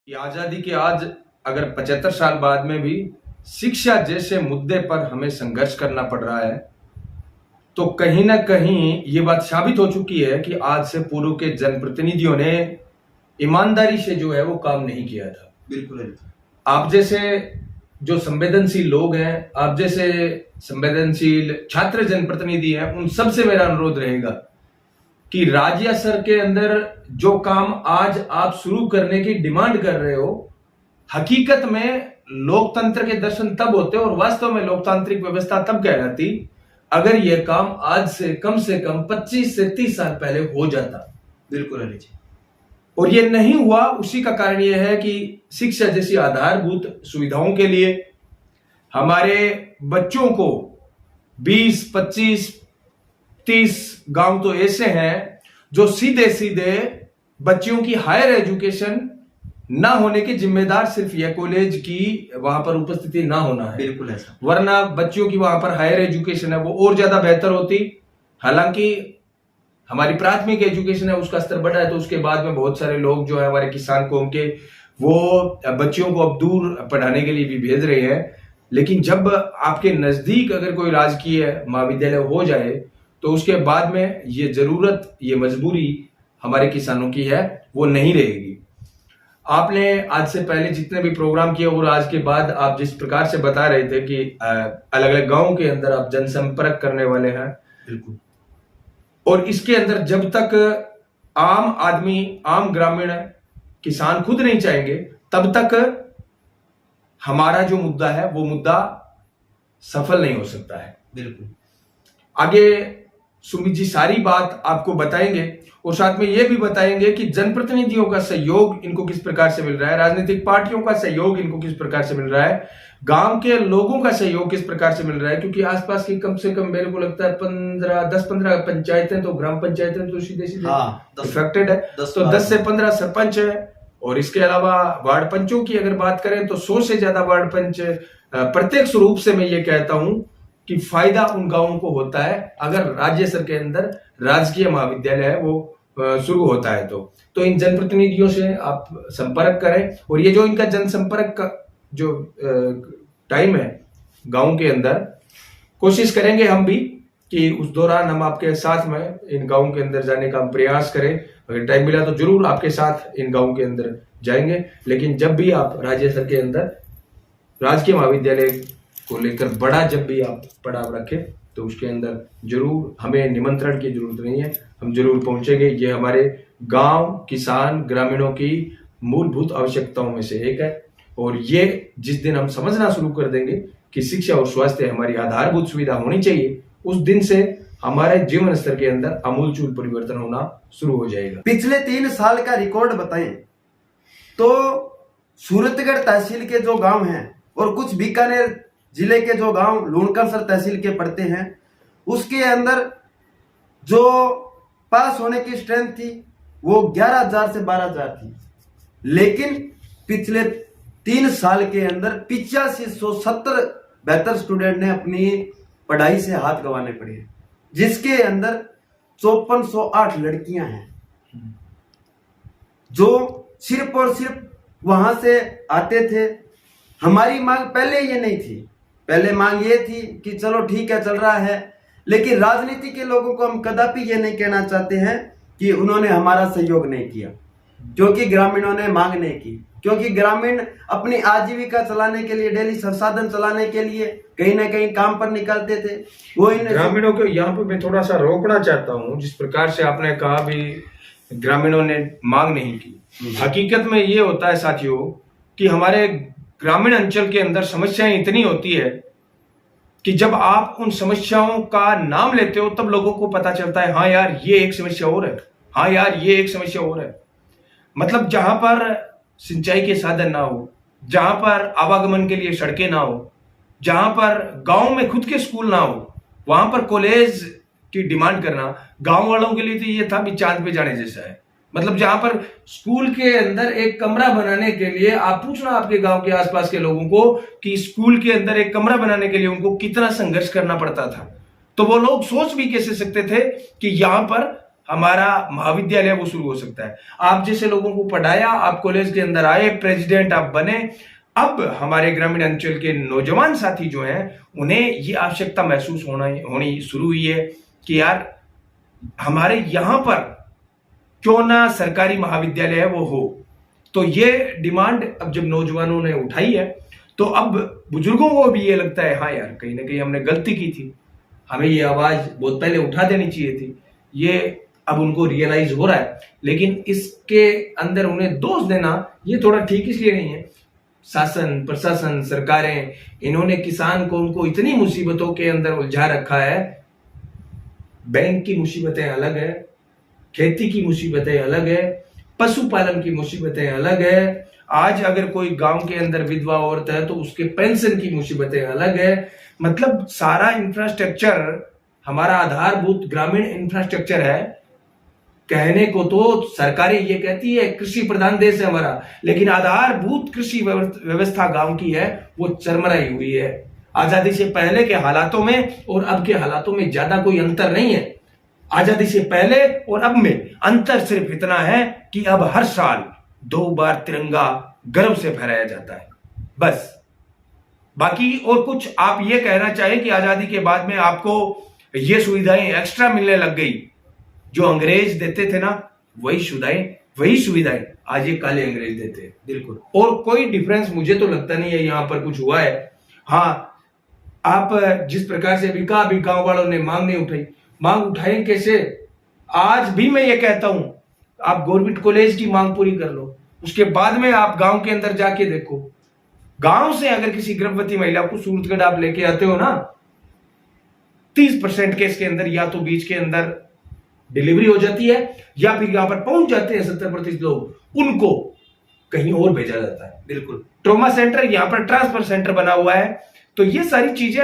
कि आजादी के आज अगर 75 साल बाद में भी शिक्षा जैसे मुद्दे पर हमें संघर्ष करना पड़ रहा है, तो कहीं ना कहीं ये बात साबित हो चुकी है कि आज से पूर्व के जनप्रतिनिधियों ने ईमानदारी से जो है वो काम नहीं किया था। बिल्कुल। आप जैसे जो संवेदनशील लोग हैं, आप जैसे संवेदनशील छात्र जनप्रतिनिधि हैं, उन सबसे मेरा अनुरोध रहेगा कि राज्य स्तर के अंदर जो काम आज आप शुरू करने की डिमांड कर रहे हो, हकीकत में लोकतंत्र के दर्शन तब होते और वास्तव में लोकतांत्रिक व्यवस्था तब कहलाती अगर यह काम आज से कम 25 से 30 साल पहले हो जाता। बिल्कुल अली जी। और ये नहीं हुआ, उसी का कारण यह है कि शिक्षा जैसी आधारभूत सुविधाओं के लिए हमारे बच्चों को 20, 25, 30 गांव तो ऐसे हैं जो सीधे सीधे बच्चों की हायर एजुकेशन ना होने के जिम्मेदार सिर्फ यह कॉलेज की वहां पर उपस्थिति ना होना है। बिल्कुल ऐसा। वरना बच्चों की वहां पर हायर एजुकेशन है वो और ज्यादा बेहतर होती। हालांकि हमारी प्राथमिक एजुकेशन है उसका स्तर बढ़ा है, तो उसके बाद में बहुत सारे लोग जो है हमारे किसान कौम के वो बच्चियों को अब दूर पढ़ाने के लिए भी भेज रहे हैं। लेकिन जब आपके नजदीक अगर कोई राजकीय महाविद्यालय हो जाए तो उसके बाद में ये जरूरत, ये मजबूरी हमारे किसानों की है वो नहीं रहेगी। आपने आज से पहले जितने भी प्रोग्राम किए और आज के बाद आप जिस प्रकार से बता रहे थे कि अलग अलग गांवों के अंदर आप जनसंपर्क करने वाले हैं, बिल्कुल। और इसके अंदर जब तक आम आदमी, आम ग्रामीण किसान खुद नहीं चाहेंगे तब तक हमारा जो मुद्दा है वो मुद्दा सफल नहीं हो सकता है। बिल्कुल। आगे सुमित जी सारी बात आपको बताएंगे और साथ में ये भी बताएंगे कि जनप्रतिनिधियों का सहयोग इनको किस प्रकार से मिल रहा है, राजनीतिक पार्टियों का सहयोग इनको किस प्रकार से मिल रहा है, गांव के लोगों का सहयोग किस प्रकार से मिल रहा है। क्योंकि आसपास की कम से कम मेरे को लगता है 10-15 पंचायतें, तो ग्राम पंचायतें तो सीधे इफेक्टेड है, तो 10 से 15 सरपंच है। और इसके अलावा वार्ड पंचों की अगर बात करें तो 100 से ज्यादा वार्ड पंच। प्रत्यक्ष रूप से मैं ये कहता हूं कि फायदा उन गांवों को होता है अगर राज्य स्तर के अंदर राजकीय महाविद्यालय है वो शुरू होता है। तो इन जनप्रतिनिधियों से आप संपर्क करें। और ये जो इनका जनसंपर्क का जो टाइम है गांव के अंदर, कोशिश करेंगे हम भी कि उस दौरान हम आपके साथ में इन गांव के अंदर जाने का हम प्रयास करें। अगर टाइम मिला तो जरूर आपके साथ इन गांव के अंदर जाएंगे। लेकिन जब भी आप राज्य स्तर के अंदर राजकीय महाविद्यालय को लेकर बड़ा जब भी आप पड़ाव रखें तो उसके अंदर जरूर हमें निमंत्रण की जरूरत नहीं है, हम जरूर पहुंचेंगे। ये हमारे गांव, किसान, ग्रामीणों की मूलभूत आवश्यकताओं में से एक है। और ये जिस दिन हम समझना शुरू कर देंगे कि शिक्षा और स्वास्थ्य हमारी आधारभूत सुविधा होनी चाहिए, उस दिन से हमारे जीवन स्तर के अंदर आमूलचूल परिवर्तन होना शुरू हो जाएगा। पिछले 3 साल का रिकॉर्ड बताएं तो सूरतगढ़ तहसील के जो गांव हैं और कुछ बीकानेर जिले के जो गांव लूणकरसर तहसील के पड़ते हैं, उसके अंदर जो पास होने की स्ट्रेंथ थी वो 11,000 से 12,000 थी। लेकिन पिछले 3 साल के अंदर 8570 बेहतर स्टूडेंट ने अपनी पढ़ाई से हाथ गंवाने पड़े हैं, जिसके अंदर 5408 लड़कियां हैं जो सिर्फ और सिर्फ वहां से आते थे। हमारी मांग पहले ये नहीं थी, पहले मांग ये थी कि चलो ठीक है चल रहा है, लेकिन राजनीति के लोगों को हम कदापि ये नहीं कहना चाहते हैं कि उन्होंने हमारा सहयोग नहीं किया, क्योंकि ग्रामीणों ने मांग नहीं की। क्योंकि ग्रामीण अपनी आजीविका चलाने के लिए, डेली संसाधन चलाने के लिए कहीं ना कहीं काम पर निकलते थे। वो इन ग्रामीणों को यहाँ पे मैं थोड़ा सा रोकना चाहता हूँ। जिस प्रकार से आपने कहा भी ग्रामीणों ने मांग नहीं की, हकीकत में ये होता है साथियों कि हमारे ग्रामीण अंचल के अंदर समस्याएं इतनी होती है कि जब आप उन समस्याओं का नाम लेते हो तब लोगों को पता चलता है हाँ यार ये एक समस्या और है, हाँ यार ये एक समस्या और है। मतलब जहां पर सिंचाई के साधन ना हो, जहां पर आवागमन के लिए सड़कें ना हो, जहां पर गांव में खुद के स्कूल ना हो, वहां पर कॉलेज की डिमांड करना गांव वालों के लिए तो ये था भी चांद पे जाने जैसा है। मतलब जहां पर स्कूल के अंदर एक कमरा बनाने के लिए आप पूछना आपके गांव के आसपास के लोगों को कि स्कूल के अंदर एक कमरा बनाने के लिए उनको कितना संघर्ष करना पड़ता था, तो वो लोग सोच भी कैसे सकते थे कि यहां पर हमारा महाविद्यालय वो शुरू हो सकता है। आप जैसे लोगों को पढ़ाया, आप कॉलेज के अंदर आए, प्रेसिडेंट आप बने, अब हमारे ग्रामीण अंचल के नौजवान साथी जो हैं उन्हें ये आवश्यकता महसूस होनी शुरू हुई है कि यार हमारे यहां पर क्यों ना सरकारी महाविद्यालय है वो हो। तो ये डिमांड अब जब नौजवानों ने उठाई है तो अब बुजुर्गों को भी ये लगता है हाँ यार कहीं ना कहीं हमने गलती की थी, हमें ये आवाज बहुत पहले उठा देनी चाहिए थी। ये अब उनको रियलाइज हो रहा है, लेकिन इसके अंदर उन्हें दोष देना ये थोड़ा ठीक इसलिए नहीं है। शासन, प्रशासन, सरकारें, इन्होंने किसान को उनको इतनी मुसीबतों के अंदर उलझा रखा है। बैंक की मुसीबतें अलग है, खेती की मुसीबतें अलग है, पशुपालन की मुसीबतें अलग है। आज अगर कोई गांव के अंदर विधवा औरत है तो उसके पेंशन की मुसीबतें अलग है। मतलब सारा इंफ्रास्ट्रक्चर, हमारा आधारभूत ग्रामीण इंफ्रास्ट्रक्चर है। कहने को तो सरकारें ये कहती है कृषि प्रधान देश है हमारा, लेकिन आधारभूत कृषि व्यवस्था गांव की है वो चरमराई हुई है। आजादी से पहले के हालातों में और अब के हालातों में ज्यादा कोई अंतर नहीं है। आजादी से पहले और अब में अंतर सिर्फ इतना है कि अब हर साल 2 बार तिरंगा गर्व से फहराया जाता है, बस। बाकी और कुछ आप ये कहना चाहें कि आजादी के बाद में आपको ये सुविधाएं एक्स्ट्रा मिलने लग गई, जो अंग्रेज देते थे ना वही सुविधाएं आज ये काले अंग्रेज देते हैं। बिल्कुल, और कोई डिफरेंस मुझे तो लगता नहीं है यहां पर कुछ हुआ है। हाँ, आप जिस प्रकार से अभी गांव वालों ने मांग नहीं उठाई, मांग उठाई कैसे? आज भी मैं ये कहता हूं आप गवर्नमेंट कॉलेज की मांग पूरी कर लो, उसके बाद में आप गांव के अंदर जाके देखो। गांव से अगर किसी गर्भवती महिला को सूरतगढ़ आप लेके आते हो ना, 30% केस के अंदर या तो बीच के अंदर डिलीवरी हो जाती है या फिर यहां पर पहुंच जाते हैं 70% लोग, उनको कहीं और भेजा जाता है। बिल्कुल, ट्रॉमा सेंटर, यहां पर ट्रांसफर सेंटर बना हुआ है। तो ये सारी चीजें,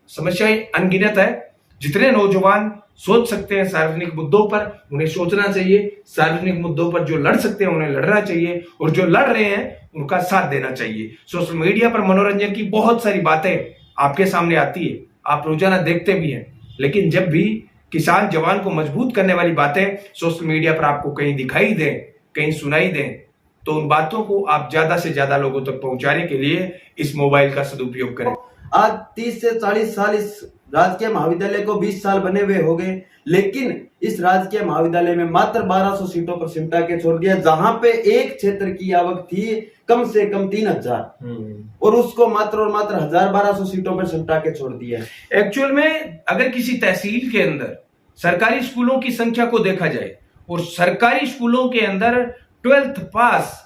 समस्याएं अनगिनत है। जितने नौजवान सोच सकते हैं सार्वजनिक मुद्दों पर, उन्हें सोचना चाहिए। सार्वजनिक मुद्दों पर जो लड़ सकते हैं उन्हें लड़ना चाहिए, और जो लड़ रहे हैं उनका साथ देना चाहिए। सोशल मीडिया पर मनोरंजन की बहुत सारी बातें आपके सामने आती है, आप रोजाना देखते भी हैं, लेकिन जब भी किसान जवान को मजबूत करने वाली बातें सोशल मीडिया पर आपको कहीं दिखाई दें, कहीं सुनाई दें, तो उन बातों को आप ज्यादा से ज्यादा लोगों तक पहुंचाने के लिए इस मोबाइल का सदुपयोग करें। आज 30 से 40 साल इस राजकीय महाविद्यालय को 20 साल बने हुए हो गए, लेकिन इस राजकीय महाविद्यालय में मात्र 1200 सीटों पर सिमटा के छोड़ दिया, जहां पे एक क्षेत्र की आवक थी कम से कम 3000 और उसको मात्र और मात्र 1200 सीटों पर सिमटा के छोड़ दिया। एक्चुअल में अगर किसी तहसील के अंदर सरकारी स्कूलों की संख्या को देखा जाए और सरकारी स्कूलों के अंदर 12th पास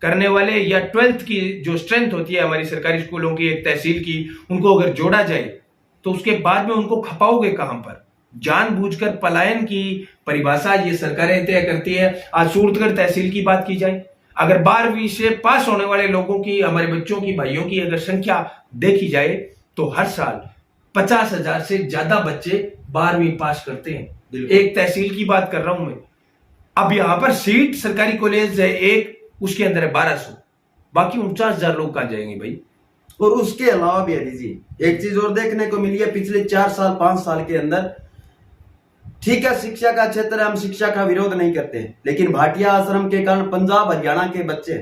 करने वाले या 12th की जो स्ट्रेंथ होती है हमारी सरकारी स्कूलों की, एक तहसील की, उनको अगर जोड़ा जाए तो उसके बाद में उनको खपाओगे कहां पर? जानबूझकर पलायन की परिभाषा ये सरकारें तय करती है। आज सूरतगढ़ तहसील की बात की जाए, अगर 12वीं से पास होने वाले लोगों की, हमारे बच्चों की, भाइयों की अगर संख्या देखी जाए तो हर साल 50,000 से ज्यादा बच्चे 12वीं पास करते हैं। एक तहसील की बात कर रहा हूं मैं। अब यहां पर सीट सरकारी कॉलेज है एक, उसके अंदर है 1200, बाकी 49,000 लोग कहां जाएंगे भाई? और उसके अलावा भी हरी जी एक चीज और देखने को मिली है पिछले 4 साल 5 साल के अंदर। ठीक है, शिक्षा का क्षेत्र है, हम शिक्षा का विरोध नहीं करते, लेकिन भाटिया आश्रम के कारण पंजाब हरियाणा के बच्चे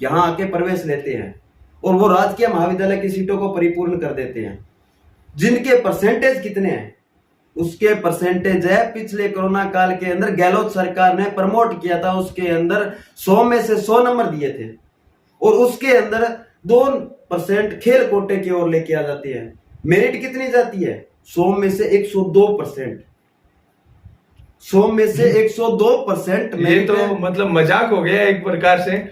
यहाँ आके प्रवेश लेते हैं और वो राजकीय महाविद्यालय की सीटों को परिपूर्ण कर देते हैं। जिनके परसेंटेज कितने हैं उसके परसेंटेज है, पिछले कोरोना काल के अंदर गहलोत सरकार ने प्रमोट किया था, उसके अंदर 100 में से 100 नंबर दिए थे और उसके अंदर 2% खेल कोटे की ओर लेके आ जाती है। मेरिट कितनी जाती है? 100 में से 102%। 100 में से 102% ये तो मतलब मजाक हो गया एक प्रकार से।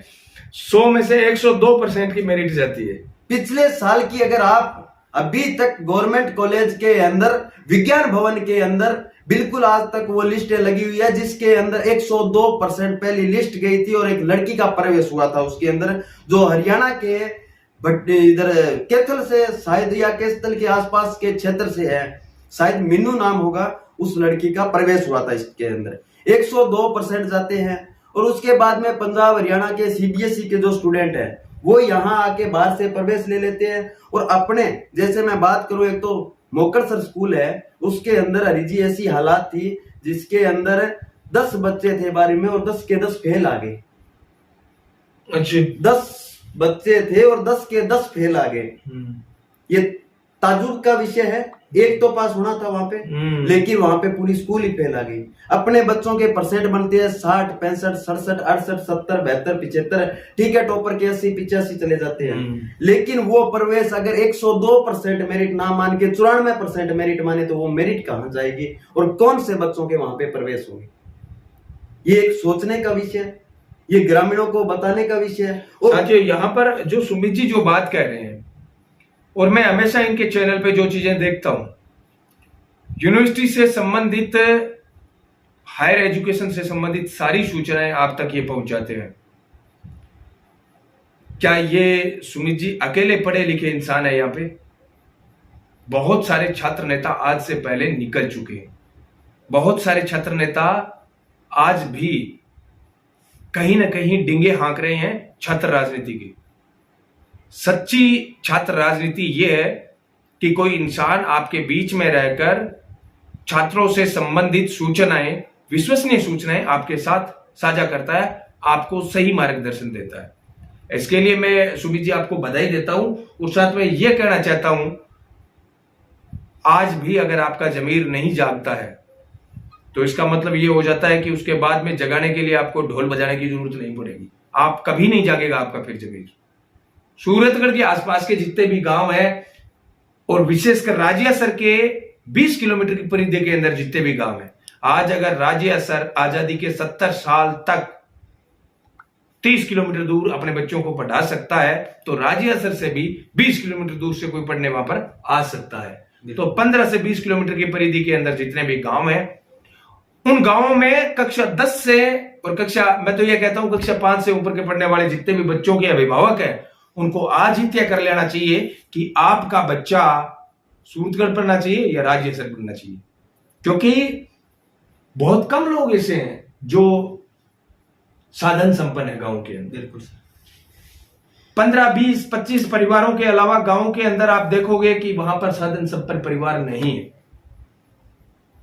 100 में से 102% की मेरिट जाती है। पिछले साल की अगर आप अभी तक गवर्नमेंट कॉलेज के अंदर, विज्ञान भवन के अंदर बिल्कुल आज तक वो लिस्ट लगी हुई है जिसके अंदर 102% पहली लिस्ट गई थी और एक लड़की का प्रवेश हुआ था उसके अंदर, जो हरियाणा के इधर कैथल से शायद या केस्थल के आसपास के क्षेत्र से है, शायद मीनू नाम होगा, उस लड़की का प्रवेश हुआ था इसके अंदर। 102% जाते हैं और उसके बाद में पंजाब हरियाणा के सीबीएसई के जो स्टूडेंट हैं वो यहाँ आके बाहर से प्रवेश ले लेते हैं और अपने, जैसे मैं बात करूं, एक तो मोकरसर स्कूल है, उसके अंदर हरी जी ऐसी हालात थी जिसके अंदर 10 बच्चे थे 12वीं में और 10 के 10 फेल आ गए। अच्छा, 10 बच्चे थे और 10 के 10 फेल आ गए। ये ताजुब का विषय है। एक तो पास होना था वहां पे, लेकिन वहां पे पूरी स्कूल ही फेल आ गई। अपने बच्चों के परसेंट बनते हैं 60, 65, 67, 68, 70, 72, 75, ठीक है, टॉपर के 80, 85 चले जाते हैं। लेकिन वो प्रवेश अगर 102% मेरिट ना मान के 94% मेरिट माने तो वो मेरिट कहां जाएगी और कौन से बच्चों के वहां पे प्रवेश होंगे? ये एक सोचने का विषय है, ये ग्रामीणों को बताने का विषय है। और साथियों, यहाँ पर जो सुमित जी जो बात कह रहे हैं, और मैं हमेशा इनके चैनल पे जो चीजें देखता हूं, यूनिवर्सिटी से संबंधित, हायर एजुकेशन से संबंधित सारी सूचनाएं आप तक ये पहुंचाते हैं। क्या ये सुमित जी अकेले पढ़े लिखे इंसान है? यहाँ पे बहुत सारे छात्र नेता आज से पहले निकल चुके हैं। बहुत सारे छात्र नेता आज भी कहीं ना कहीं डिंगे हाँक रहे हैं छात्र राजनीति की। सच्ची छात्र राजनीति यह है कि कोई इंसान आपके बीच में रहकर छात्रों से संबंधित सूचनाएं, विश्वसनीय सूचनाएं आपके साथ साझा करता है, आपको सही मार्गदर्शन देता है। इसके लिए मैं सुमित जी आपको बधाई देता हूं और साथ में यह कहना चाहता हूं, आज भी अगर आपका जमीर नहीं जागता है तो इसका मतलब यह हो जाता है कि उसके बाद में जगाने के लिए आपको ढोल बजाने की जरूरत नहीं पड़ेगी। आप कभी नहीं जागेगा आपका फिर जमीर। सूरतगढ़ के आसपास के जितने भी गांव हैं और विशेषकर राजियासर के 20 किलोमीटर की परिधि के अंदर जितने भी गांव हैं, आज अगर राजियासर आजादी के 70 साल तक 30 किलोमीटर दूर अपने बच्चों को पढ़ा सकता है, तो राजियासर से भी 20 किलोमीटर दूर से कोई पढ़ने वहां पर आ सकता है। तो 15 से 20 किलोमीटर की परिधि के अंदर जितने भी गांव हैं, उन गांवों में कक्षा 10 से और मैं तो यह कहता हूं कक्षा 5 से ऊपर के पढ़ने वाले जितने भी बच्चों के अभिभावक हैं, उनको आज ही तय कर लेना चाहिए कि आपका बच्चा सूरतगढ़ पढ़ना चाहिए या राजियासर पढ़ना चाहिए। क्योंकि बहुत कम लोग ऐसे हैं जो साधन संपन्न है गांव के अंदर। बिल्कुल 15, 20, 25 परिवारों के अलावा गांव के अंदर आप देखोगे कि वहां पर साधन संपन्न परिवार नहीं है।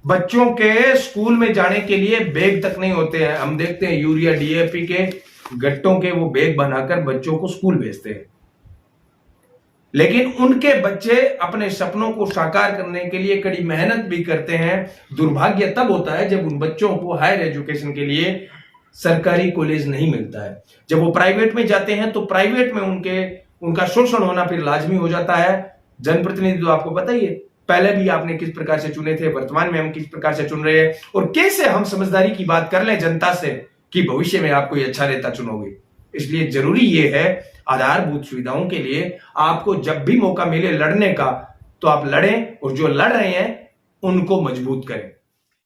बच्चों के स्कूल में जाने के लिए बैग तक नहीं होते हैं। हम देखते हैं यूरिया डीएपी के गट्टों के वो बैग बनाकर बच्चों को स्कूल भेजते हैं, लेकिन उनके बच्चे अपने सपनों को साकार करने के लिए कड़ी मेहनत भी करते हैं। दुर्भाग्य तब होता है जब उन बच्चों को हायर एजुकेशन के लिए सरकारी कॉलेज नहीं मिलता है। जब वो प्राइवेट में जाते हैं तो प्राइवेट में उनका शोषण होना फिर लाजमी हो जाता है। जनप्रतिनिधि तो आपको पता ही है, पहले भी आपने किस प्रकार से चुने थे, वर्तमान में हम किस प्रकार से चुन रहे हैं, और कैसे हम समझदारी की बात कर लें जनता से कि भविष्य में आप कोई अच्छा नेता चुनोगे। इसलिए जरूरी यह है आधारभूत सुविधाओं के लिए आपको जब भी मौका मिले लड़ने का, तो आप लड़ें और जो लड़ रहे हैं उनको मजबूत करें।